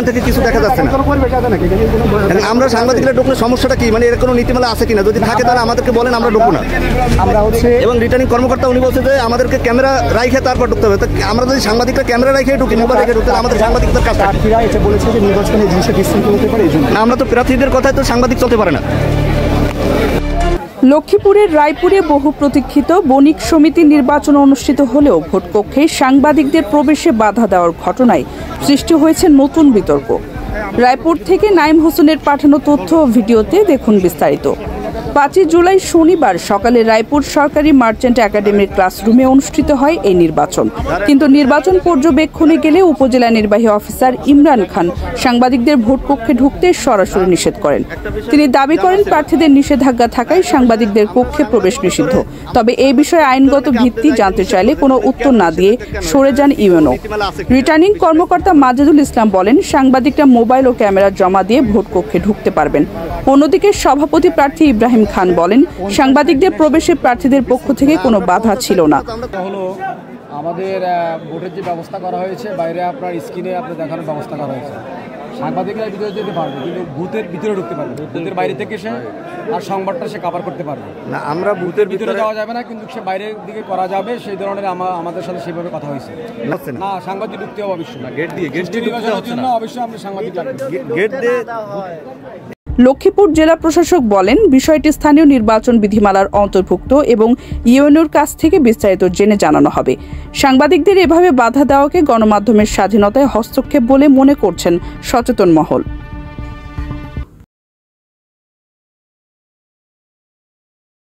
থেকে কিছু দেখা যাচ্ছে না। আমরা সাংবাদিকরা ঢুকলে সমস্যাটা কি, মানে এর কোনো নীতিমালা আছে কিনা? যদি থাকে তাহলে আমাদেরকে বলেন, আমরা ঢুকবো না। আমরা হচ্ছে এবং রিটার্নিং কর্মকর্তা উনি বলছে যে আমাদেরকে ক্যামেরা রাইখে তারপর ঢুকতে হবে। তো আমরা যদি সাংবাদিকরা ক্যামেরা রাইখে ঢুকি, মোবাইল রেখে ঢুকতে, আমাদের সাংবাদিকদের কাজ প্রার্থীরা এটা বলেছে যে নির্বাচনে জিনিসটা বিশৃঙ্খল হতে পারে, এই জন্য আমরা তো প্রার্থীদের কথায় তো সাংবাদিক চলতে পারে না। লক্ষ্মীপুরের রায়পুরে বহু প্রতীক্ষিত বণিক সমিতি নির্বাচন অনুষ্ঠিত হলেও ভোটকক্ষে সাংবাদিকদের প্রবেশে বাধা দেওয়ার ঘটনায় সৃষ্টি হয়েছে নতুন বিতর্ক। রায়পুর থেকে নাইম হোসেনের পাঠানো তথ্য ও ভিডিওতে দেখুন বিস্তারিত। 5 জুলাই শনিবার সকালে রায়পুর সরকারি মার্চেন্ট একাডেমির ক্লাসরুমে অনুষ্ঠিত হয় এই নির্বাচন। কিন্তু নির্বাচন পর্যবেক্ষণে গেলে উপজেলা নির্বাহী অফিসার ইমরান খান সাংবাদিকদের ভোটকক্ষে ঢুকতে সরাসরি নিষেধ করেন। তিনি দাবি করেন প্রার্থীদের নিষেধাজ্ঞা থাকায় সাংবাদিকদের কক্ষে প্রবেশ নিষিদ্ধ। তবে এই বিষয়ে আইনগত ভিত্তি জানতে চাইলে কোনো উত্তর না দিয়ে সরে যান ইউএনও। রিটার্নিং কর্মকর্তা মাজেদুল ইসলাম বলেন সাংবাদিকরা মোবাইল ও ক্যামেরা জমা দিয়ে ভোটকক্ষে ঢুকতে পারবেন। অন্যদিকে সভাপতি প্রার্থী ইব্রাহিম খান বলেন সাংবাদিকদের প্রবেশে প্রার্থীদের পক্ষ থেকে কোনো বাধা ছিল না। আমাদের ভোটের যে ব্যবস্থা করা হয়েছে, বাইরে আপনার স্ক্রিনে আপনার দেখানোর ব্যবস্থা করা হয়েছে। সাংবাদিকরা ভিতরে যেতে পারবে, কিন্তু বুথের ভিতরে ঢুকতে পারবে। বুথের বাইরে থেকে সে আর সংবাদটা সে কভার করতে পারবে না। আমরা বুথের ভিতরে যাওয়া যাবে না, কিন্তু সে বাইরের দিকে করা যাবে। সেই ধরনের আমাদের সাথে সেভাবে কথা হয়েছে না। সাংবাদিক ঢুকতে হবে অবশ্যই না, গেট দিয়ে অবশ্যই আমরা সাংবাদিক গেট দিয়ে। লক্ষ্মীপুর জেলা প্রশাসক বলেন বিষয়টি স্থানীয় নির্বাচন বিধিমালার অন্তর্ভুক্ত এবং ইউএনওর কাছ থেকে বিস্তারিত জেনে জানানো হবে। সাংবাদিকদের এভাবে বাধা দেওয়াকে গণমাধ্যমের স্বাধীনতায় হস্তক্ষেপ বলে মনে করছেন সচেতন মহল।